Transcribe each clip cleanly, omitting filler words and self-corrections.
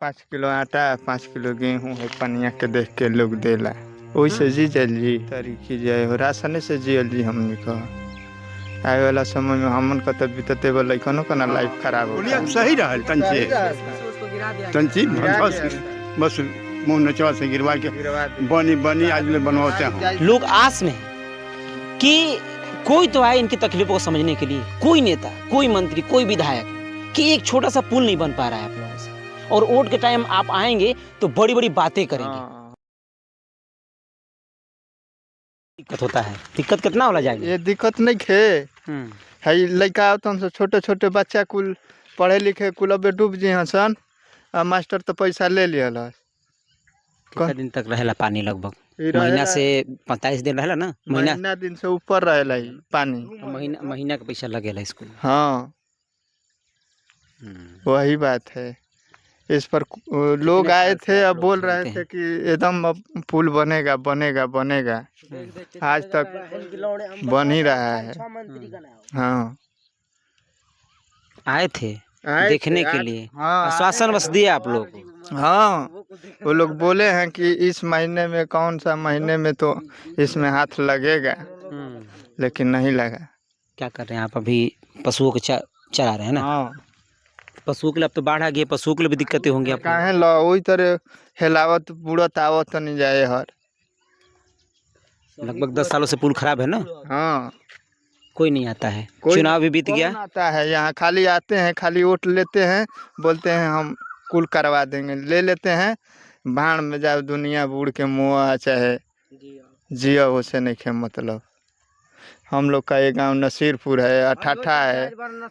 5 kilo आटा 5 kilo गेहूँ है पनिया के देख के लोग देला वैसे जी जल जी तरीके जाए हो राशन से जियल जी हमने कहा आए वाला समय में हमन का तो बीतते वाला लइकनों का ना लाइफ खराब हो बोलिए सही रहा तंची बस मुंह नचवा से गिरवा के बनी बनी आज ले बनवाते हैं। लोग आस में हैं कि कोई तो आए इनकी तकलीफों को समझने के लिए, कोई नेता, कोई मंत्री, कोई विधायक, कि एक छोटा सा पुल नहीं बन पा रहा है आप लोगों से, और वोट के टाइम आप आएंगे तो बड़ी बड़ी बातें करेंगे। दिक्कत होता है, दिक्कत कितना होला जाएगा? ये दिक्कत नहीं खे है लड़का तो छोटे छोटे बच्चा कुल पढ़े लिखे कुल अब डूब जी हसन मास्टर तो पैसा ले लिया कितना दिन तक रहेला पानी? लगभग महीना से 45 दिन रहेला ना? महीना दिन से ऊपर रहेला ही पानी। महीना का पैसा लगेला स्कूल। हाँ वही बात है। इस पर लोग आए थे अब बोल रहे थे कि एकदम अब पुल बनेगा बनेगा बनेगा, आज तक बन ही रहा है। हाँ आए थे देखने के लिए, आश्वासन बस दिया आप लोग को। हाँ वो लोग बोले हैं कि इस महीने में कौन सा महीने में तो इसमें हाथ लगेगा, लेकिन नहीं लगा। क्या कर रहे हैं आप अभी? पशुओं को चरा रहे हैं ना? हाँ पशुओं के लिए अब तो बाढ़ आ गई, पशुओं के लिए भी दिक्कतें होंगी आपको। काहे ला वही तरह हिलावत बुड़त आवत नहीं जाए हर। लगभग 10 सालों से पुल खराब है ना? हाँ कोई नहीं आता है, चुनाव भी बीत गया। आता है यहाँ खाली आते हैं, खाली वोट लेते हैं, बोलते हैं हम कुल करवा देंगे, ले लेते हैं, भाड़ में जाओ दुनिया बूढ़ के मुआ चाहे जिया उसे नहीं खे मतलब। हम लोग का ये गांव नसीरपुर है, अठाठा है,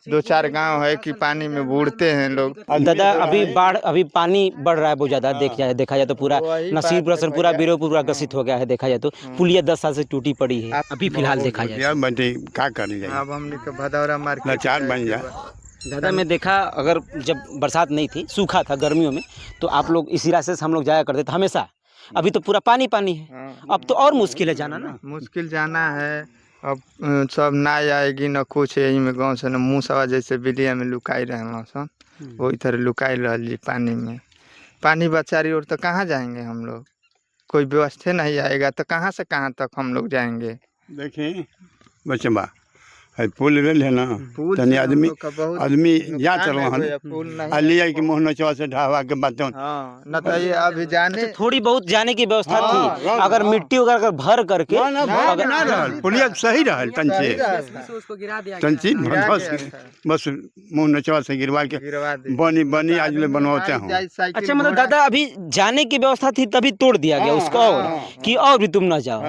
2-4 गांव है कि पानी में बूढ़ते हैं लोग। दादा अभी पानी बढ़ रहा है बहुत ज्यादा। देखा जाए तो पूरा नसीरपुर से पूरा बीरोपुर पूरा ग्रसित हो गया है। देखा जाए तो पुलिया 10 साल से टूटी पड़ी है। अभी फिलहाल देखा जाए अब हमने के भदौरा मार्केट बन जाए। दादा मैं देखा, अगर जब बरसात नहीं थी, सूखा था गर्मियों में, तो आप लोग इसी रास्ते से हम लोग जाया करते थे हमेशा। अभी तो पूरा पानी पानी है, अब तो और मुश्किल है जाना ना। मुश्किल जाना है अब। सब ना आएगी न कुछ, यही में गाँव से न मूसवा जैसे बिलिया में लुकाई रहे सन वही तरह लुकाई रही पानी में। पानी बचारी और तो कहाँ जाएंगे हम लोग? कोई व्यवस्था नहीं आएगा तो कहाँ से कहाँ तक हम लोग जाएंगे? देखिए बचबा है पुल रेल है ना, तनी आदमी जा चलो अलिया के मोह नचवा से ढावा के बातें। हाँ न तो ये अभी जाने थोड़ी बहुत जाने की व्यवस्था थी, अगर मिट्टी वगैरह भर करके पुलिया सही रहा तंची बस मुंह नचवा से गिरवा के बनी बनी आज ले बनवाते हैं। अच्छा मतलब दादा अभी जाने की व्यवस्था थी तभी तोड़ दिया गया उसको, और कि और भी तुम न जाओ,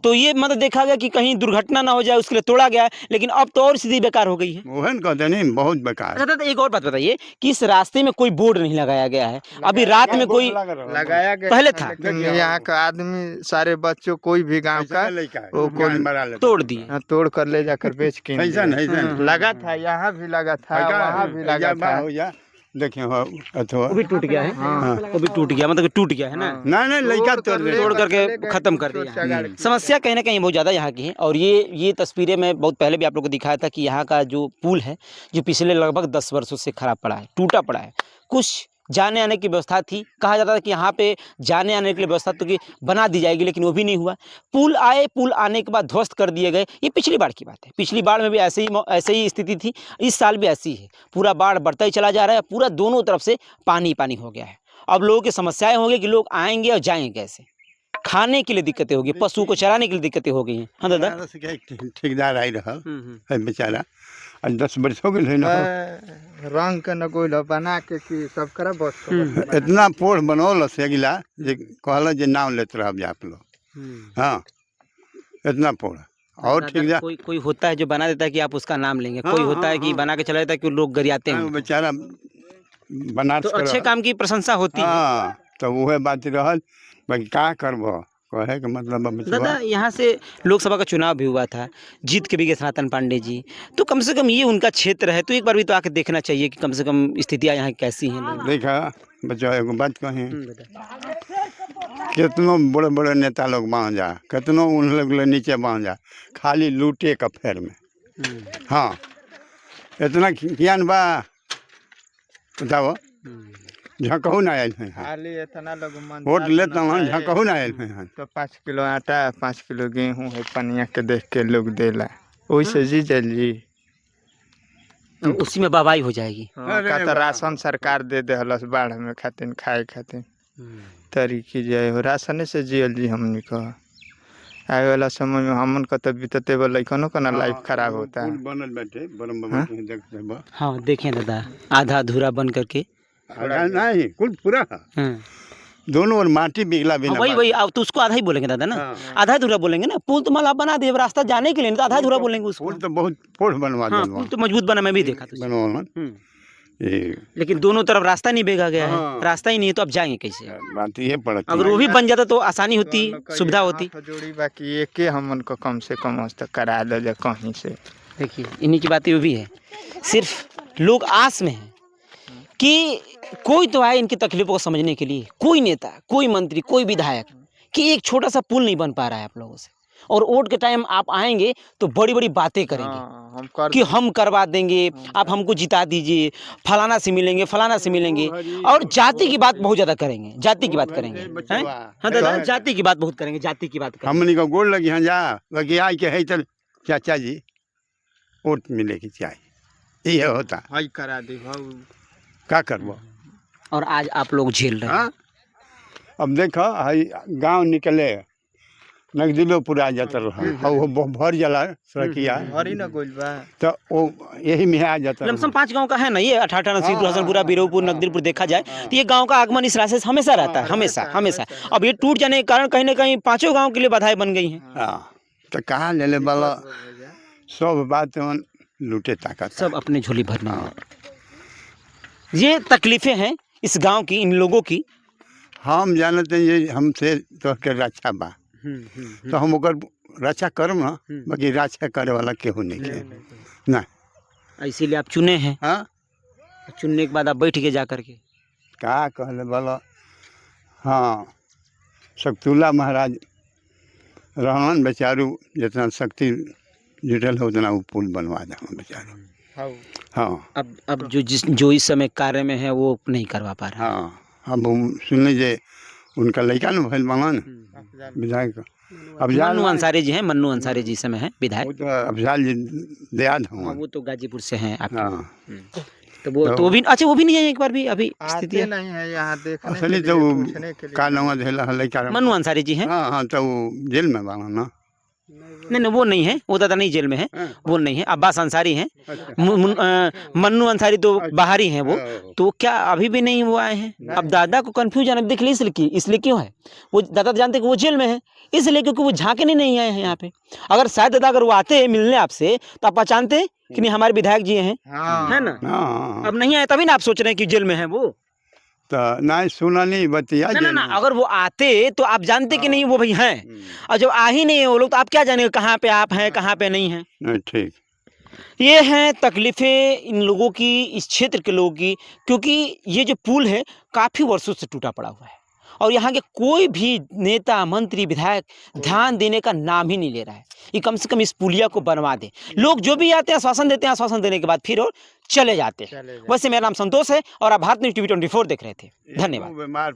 तो ये मतलब देखा गया कि कहीं दुर्घटना ना हो जाए उसके लिए तोड़ा गया है, लेकिन अब तो और स्थिति बेकार हो गई है। वो है कहते नहीं बहुत बेकार। अच्छा दादा एक और बात बताइए कि इस रास्ते में कोई बोर्ड नहीं लगाया गया है? अभी रात में कोई लगाया गया पहले था, यहाँ का आदमी सारे बच्चों कोई भी गांव का वो तोड़ दिए, तोड़ कर ले जाकर बेच के लगा था, यहाँ भी लगा था, वहाँ भी लगा था। देखिए अथवा वो भी टूट गया है। हाँ। वो भी टूट गया, मतलब टूट गया है ना? नहीं लड़का तोड़ करके खत्म कर दिया। समस्या कहीं ना कहीं बहुत ज़्यादा यहाँ की है, और ये तस्वीरें मैं बहुत पहले भी आप लोगों को दिखाया था कि यहाँ का जो पुल है जो पिछले लगभग 10 वर्षों से खराब पड़ा है, टूटा पड़ा है। कुछ जाने आने की व्यवस्था थी, कहा जाता था कि यहाँ पे जाने आने के लिए व्यवस्था तो कि बना दी जाएगी, लेकिन वो भी नहीं हुआ। पुल आने के बाद ध्वस्त कर दिए गए। ये पिछली बाढ़ की बात है, पिछली बाढ़ में भी ऐसे ही स्थिति थी, इस साल भी ऐसी है। पूरा बाढ़ बढ़ता ही चला जा रहा है, पूरा दोनों तरफ से पानी पानी हो गया है। अब लोगों की समस्याएं होंगी कि लोग आएंगे और जाएंगे कैसे, खाने के लिए दिक्कतें होगी, पशु को चराने के लिए दिक्कतें हो गई हैं। हाँ दादा ठेकेदार आई रहा बेचारा 10 वर्ष हो गए रंग के न कोई बना के कि सब करा बस इतना पोड़ बनौल से अगला जे कहल जे नाम लेते रह आप लोग। हाँ इतना पोड़ और ठीक जा कोई होता है जो बना देता है कि आप उसका नाम लेंगे, कोई होता है कि बना के चला जाता है कि लोग गरियाते हैं बेचारा बना तो अच्छे काम की प्रशंसा होती है। तो वह बात रहल, बाकी क्या करब कहे के मतलब। दादा यहाँ से लोकसभा का चुनाव भी हुआ था, जीत के भी गए सनातन पांडे जी, तो कम से कम ये उनका क्षेत्र है, तो एक बार भी तो आके देखना चाहिए कि कम से कम स्थितियाँ यहाँ कैसी हैं। देखा बच्चा एगो बात कहें, कितनों बड़े बड़े नेता लोग बांध जा, कितनों उन लोग नीचे बांध जा, खाली लूटे का फेर में। हाँ इतना ज्ञान बा बताओ, झकहू ना आयल हैं खाली इतना लोग वोट लेता हूँ झकहू ना आयल हैं तो 5 किलो आटा 5 किलो गेहूं है पनिया के देख के लोग देला वैसे जी जल्दी तो उसी में बवाई हो जाएगी। का तो राशन सरकार दे दे हलस बाढ़ में खातिर खाए खातिर तरीकी जाए हो राशन से जियल जी हमनी का आए वाला समय में हमन का तो बीतते वाला कनो का लाइफ खराब होता है। बनल बैठे बरम हाँ देखें दादा आधा अधूरा बन करके नहीं कुल पूरा दोनों और माटी बिगला बिना वही अब तो उसको आधा ही बोलेंगे दादा ना आधा अधूरा बोलेंगे ना पुल तो मतलब बना दिए रास्ता जाने के लिए तो आधा अधूरा बोलेंगे उसको। पुल तो बहुत फोड़ बनवा हाँ, पुल तो मजबूत बना मैं भी देखा बनवा लेकिन दोनों तरफ रास्ता नहीं भेजा गया है रास्ता ही नहीं है तो अब जाएंगे कैसे बात ये पड़ती अगर वो भी बन जाता तो आसानी होती सुविधा होती। जोड़ी बाकी एक हमन को कम से कम करा दे जा कहीं से। देखिए इन्हीं की बातें वो भी है सिर्फ लोग आस में हैं कि कोई तो आए इनकी तकलीफों को समझने के लिए कोई नेता कोई मंत्री कोई विधायक कि एक छोटा सा पुल नहीं बन पा रहा है आप लोगों से और वोट के टाइम आप आएंगे तो बड़ी बड़ी बातें करेंगे कि हम करवा देंगे आप हमको जिता दीजिए फलाना से मिलेंगे फलाना से मिलेंगे और जाति की बात बहुत ज़्यादा करेंगे जाति की बात करेंगे हाँ दादा जाति की बात बहुत करेंगे जाति की बात करेंगे। हमने का गोल लगी हाँ जा बाकी आए के है चल चाचा जी वोट मिलेगी चाहे ये होता हाई करा दे क्या करबो और आज आप लोग झेल रहे हैं। अब देखो हाई गांव निकले नगदिलो पूरा जाता रहा वो भर जाला सड़किया भरी ना गोल बा तो वो यही में आ जाता लमसम 5 गांव का है ना ये 18 नसीबपुर हसनपुरा बिरोपुर नगदीपुर देखा जाए तो ये गांव का आगमन इस रास्ते से हमेशा रहता है हमेशा अब ये टूट जाने के कारण कहीं ना कहीं 5 गांव के लिए बाधाएं बन गई हैं। तो कहाँ ले वाला सब बात लूटे ताकत सब अपने झोली भरने में ये तकलीफें हैं इस गांव की इन लोगों की। हम जानते हैं ये हमसे तो के रक्षा बा तो हम ओकर रक्षा करम ना बाकी रक्षा करे वाला केहू नहीं के ना इसीलिए आप चुने हैं। हाँ चुनने के बाद आप बैठ के जा करके क्या कहले वाला हाँ शक्तुल्ला महाराज रहमान बेचारू जितना शक्ति जुटल है उतना वो पुल बनवा दे बेचारू। हाँ अब जो इस समय कार्य में है वो नहीं करवा पा रहा। हाँ अब हम सुन लीजिए उनका लड़का न भैल मामा न विधायक मन्नू अंसारी जी हैं मन्नू अंसारी जी समय है विधायक तो अफजाल जी दयाद हूँ वो तो गाजीपुर से हैं आप। हाँ तो वो भी अच्छा वो भी नहीं है एक बार भी अभी स्थिति नहीं है यहाँ देखने असली तो का नाम है लड़का मन्नू अंसारी जी हैं। हाँ हाँ तो वो जेल में बाला ना नहीं वो नहीं है वो दादा नहीं जेल में है वो नहीं है अब्बास अंसारी हैं मन्नू अंसारी तो बाहर ही हैं वो तो क्या अभी भी नहीं वो आए हैं। अब दादा को कंफ्यूजन अब देख ली इसलिए क्यों है वो दादा जानते कि वो जेल में है इसलिए क्योंकि वो झांकने नहीं आए हैं यहाँ पे। अगर शायद दादा अगर वो आते मिलने आपसे तो आप पहचानते कि नहीं हमारे विधायक जी हैं है ना। अब नहीं आए तभी ना आप सोच रहे हैं कि जेल में है वो तो नहीं सुना नहीं बतिया ना अगर वो आते तो आप जानते कि नहीं वो भाई हैं और जब आ ही नहीं है वो लोग तो आप क्या जानेंगे कहाँ पे आप हैं कहाँ पे नहीं हैं। ठीक ये हैं तकलीफ़ें इन लोगों की इस क्षेत्र के लोगों की क्योंकि ये जो पुल है काफ़ी वर्षों से टूटा पड़ा हुआ है और यहाँ के कोई भी नेता मंत्री विधायक ध्यान देने का नाम ही नहीं ले रहा है। ये कम से कम इस पुलिया को बनवा दे। लोग जो भी आते हैं आश्वासन देते हैं आश्वासन देने के बाद फिर और चले जाते हैं। वैसे मेरा नाम संतोष है और आप भारत न्यूज़ TV 24 देख रहे थे। धन्यवाद।